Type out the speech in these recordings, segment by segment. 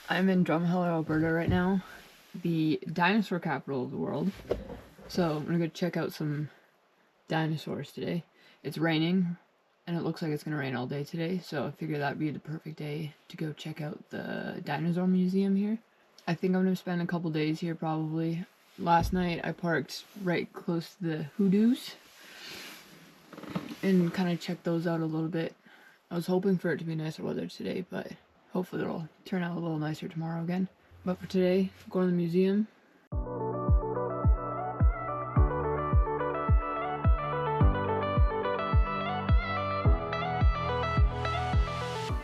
I'm in Drumheller, Alberta right now, the dinosaur capital of the world. So I'm gonna go check out some dinosaurs today. It's raining, and it looks like it's gonna rain all day today, so I figured that'd be the perfect day to go check out the dinosaur museum here. I think I'm gonna spend a couple days here probably. Last night I parked right close to the hoodoos and kind of checked those out a little bit. I was hoping for it to be nicer weather today, but hopefully it'll turn out a little nicer tomorrow again. But for today, going to the museum.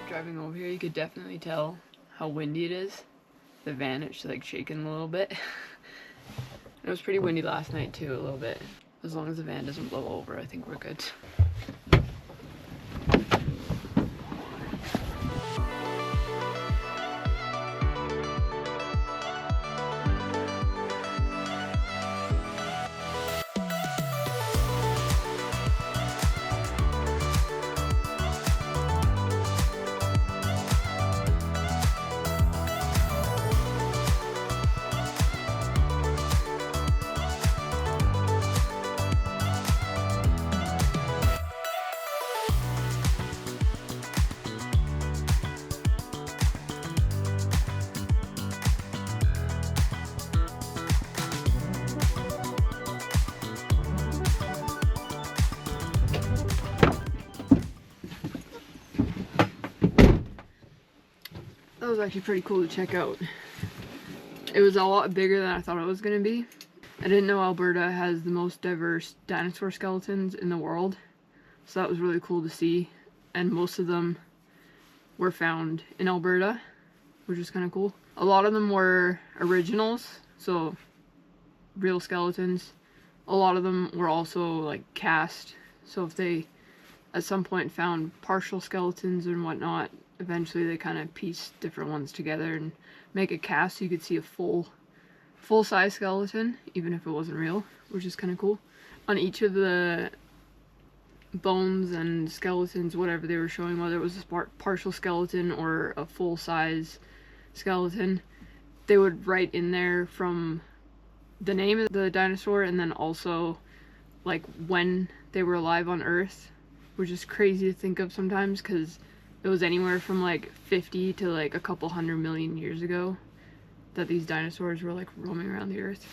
Driving over here, you could definitely tell how windy it is. The van is like shaking a little bit. It was pretty windy last night too, a little bit. As long as the van doesn't blow over, I think we're good. That was actually pretty cool to check out. It was a lot bigger than I thought it was going to be. I didn't know Alberta has the most diverse dinosaur skeletons in the world, so that was really cool to see. And most of them were found in Alberta, which is kind of cool. A lot of them were originals, so real skeletons. A lot of them were also like cast, so if they at some point found partial skeletons and whatnot, eventually they kind of piece different ones together and make a cast so you could see a full-size skeleton, even if it wasn't real, which is kind of cool. On each of the bones and skeletons, whatever they were showing, whether it was a partial skeleton or a full-size skeleton, they would write in there from the name of the dinosaur and then also like when they were alive on Earth, which is crazy to think of sometimes because it was anywhere from like 50 to like a couple 100 million years ago that these dinosaurs were like roaming around the earth.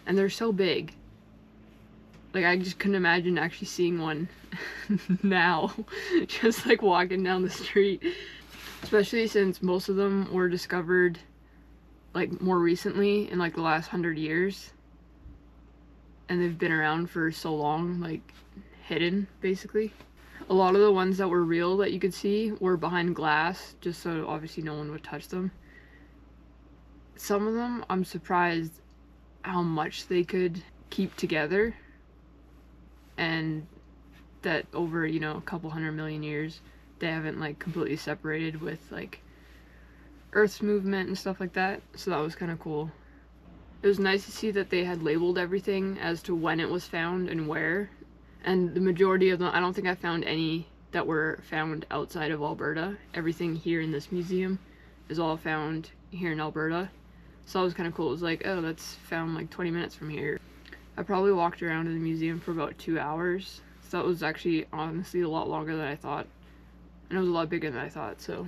And they're so big. Like I just couldn't imagine actually seeing one now, just like walking down the street. Especially since most of them were discovered like more recently in like the last 100 years. And they've been around for so long, like hidden basically. A lot of the ones that were real that you could see were behind glass, just so obviously no one would touch them. Some of them, I'm surprised how much they could keep together, and that over, you know, a couple 100 million years, they haven't like completely separated with like Earth's movement and stuff like that, so that was kind of cool. It was nice to see that they had labeled everything as to when it was found and where. And the majority of them, I don't think I found any that were found outside of Alberta. Everything here in this museum is all found here in Alberta. So that was kind of cool. It was like, oh, that's found like 20 minutes from here. I probably walked around in the museum for about 2 hours. So that was actually honestly a lot longer than I thought. And it was a lot bigger than I thought, so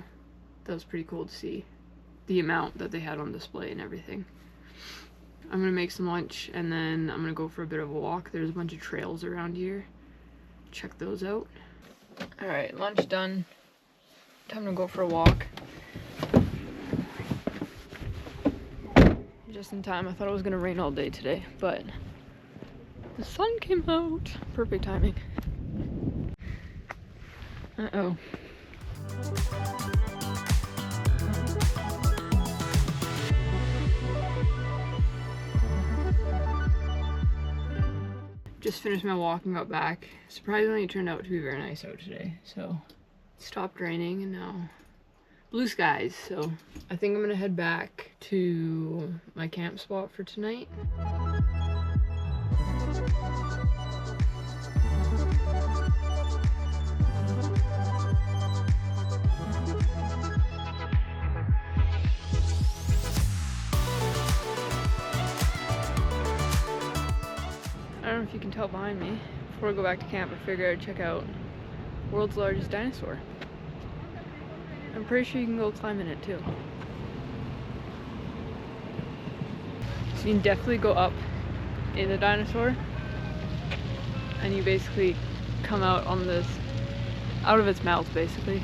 that was pretty cool to see the amount that they had on display and everything. I'm gonna make some lunch and then I'm gonna go for a bit of a walk. There's a bunch of trails around here. Check those out. Alright, lunch done. Time to go for a walk. Just in time. I thought it was gonna rain all day today, but the sun came out. Perfect timing. Uh-oh. Just finished my walk and got back. Surprisingly, it turned out to be very nice out today. So, it stopped raining and now blue skies. So, I think I'm gonna head back to my camp spot for tonight. you can tell behind me, before I go back to camp, I figured I'd check out world's largest dinosaur. I'm pretty sure you can go climb in it too. So you can definitely go up in the dinosaur, and you basically come out on this, out of its mouth basically.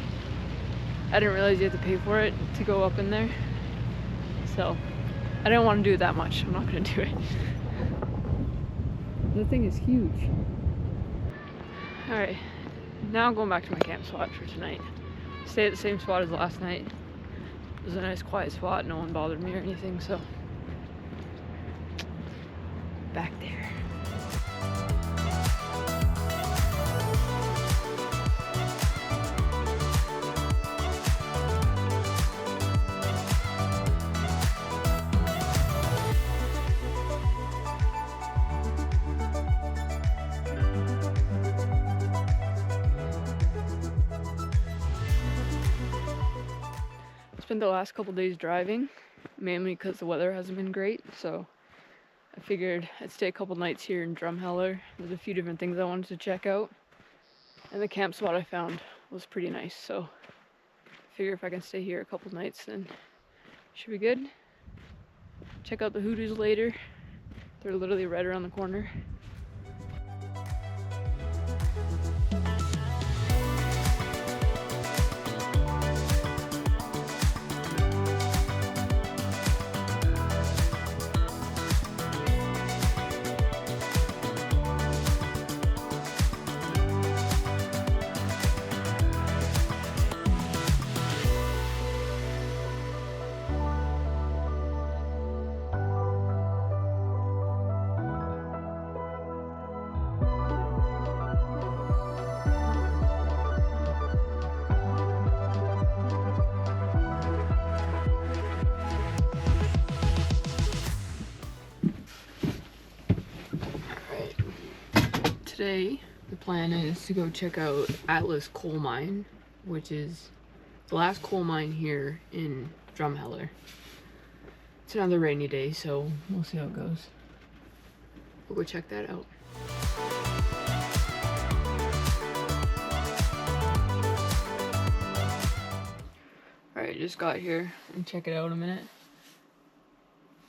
I didn't realize you had to pay for it to go up in there, so I didn't want to do it that much. I'm not going to do it. The thing is huge. Alright, now I'm going back to my camp spot for tonight. Stay at the same spot as last night. It was a nice quiet spot, no one bothered me or anything, so back there. Spent the last couple days driving, mainly because the weather hasn't been great, so I figured I'd stay a couple nights here in Drumheller. There's a few different things I wanted to check out, and the camp spot I found was pretty nice, so I figure if I can stay here a couple nights then should be good. Check out the hoodoos later. They're literally right around the corner. Today, the plan is to go check out Atlas Coal Mine, which is the last coal mine here in Drumheller. It's another rainy day, so we'll see how it goes. We'll go check that out. Alright, just got here and check it out a minute.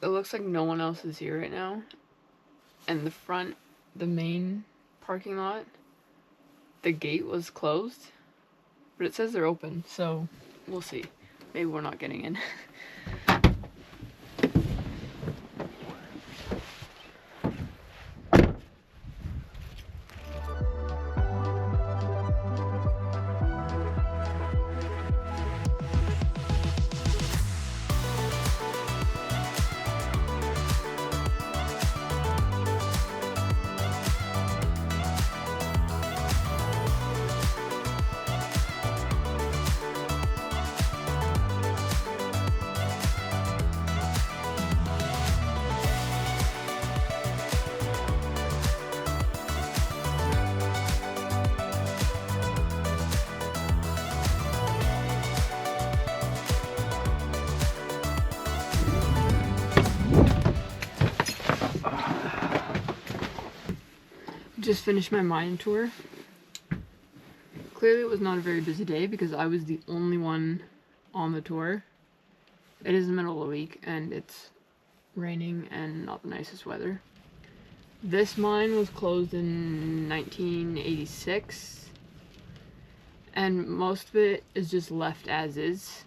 It looks like no one else is here right now. And the front, the main parking lot, the gate was closed, but it says they're open, so we'll see. Maybe we're not getting in. Just finished my mine tour. Clearly it was not a very busy day because I was the only one on the tour. It is the middle of the week and it's raining and not the nicest weather. This mine was closed in 1986 and most of it is just left as is.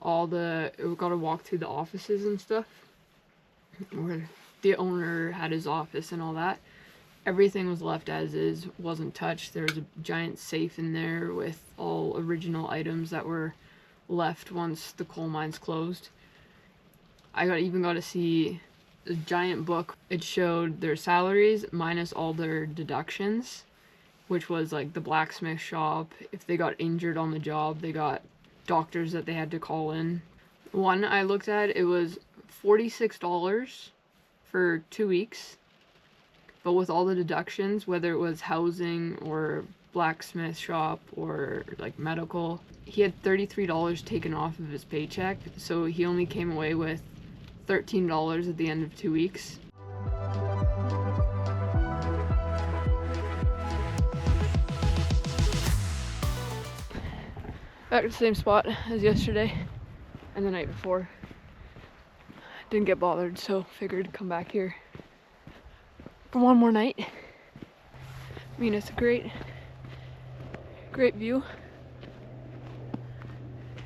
We got to walk through the offices and stuff where the owner had his office and all that. Everything was left as is, wasn't touched. There was a giant safe in there with all original items that were left once the coal mines closed. I even got to see a giant book. It showed their salaries minus all their deductions, which was like the blacksmith shop. If they got injured on the job, they got doctors that they had to call in. One I looked at, it was $46 for 2 weeks. But with all the deductions, whether it was housing or blacksmith shop or like medical, he had $33 taken off of his paycheck, so he only came away with $13 at the end of 2 weeks. Back to the same spot as yesterday and the night before. Didn't get bothered, so figured come back here for one more night. I mean, it's a great view.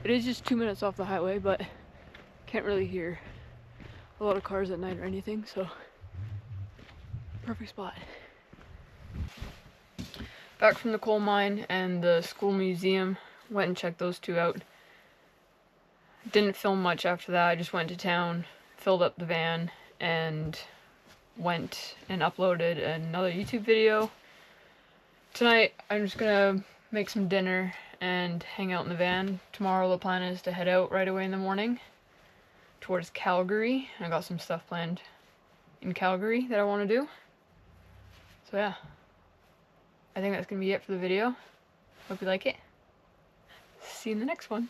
It is just 2 minutes off the highway, but can't really hear a lot of cars at night or anything, so perfect spot. Back from the coal mine and the school museum, went and checked those two out. Didn't film much after that. I just went to town, filled up the van, and went and uploaded another YouTube video. Tonight I'm just gonna make some dinner and hang out in the van. Tomorrow the plan is to head out right away in the morning towards Calgary. I got some stuff planned in Calgary that I want to do. So yeah, I think that's gonna be it for the video. Hope you like it. See you in the next one.